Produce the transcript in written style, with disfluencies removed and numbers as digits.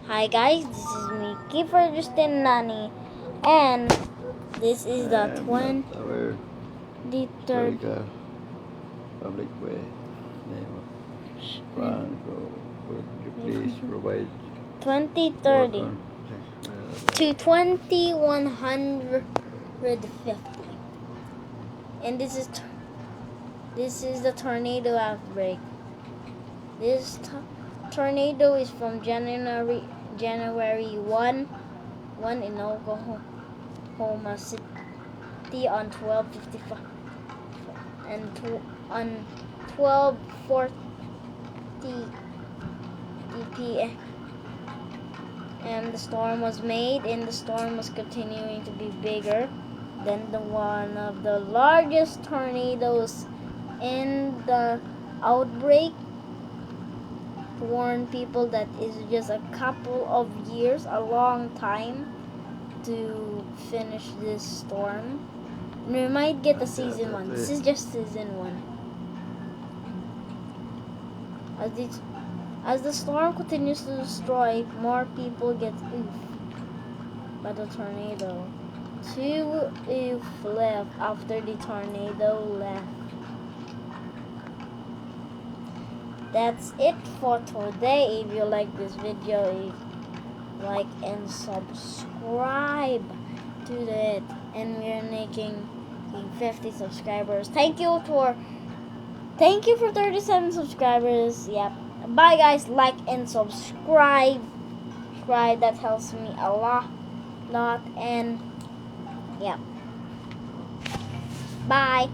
Hi guys, this is me, Kiefer Justin Nani, and this is the 23rd Public way. Name of Franco. Would you please provide 2030 to 2150, and this is the tornado outbreak. This tornado is from January 1 in Oklahoma City on 12:55 and on 12:40 p.m. and the storm was made, and the storm was continuing to be bigger than the one of the largest tornadoes in the outbreak. Warn people that is just a couple of years, a long time to finish this storm. We might get a season 1. This is just season 1. As the storm continues to destroy, more people get oofed by the tornado. 2 oof left after the tornado left. That's it for today. If you like this video, like and subscribe to it. And we're making 50 subscribers. Thank you for 37 subscribers. Yep. Bye guys. Like and subscribe. That helps me a lot. And yeah. Bye.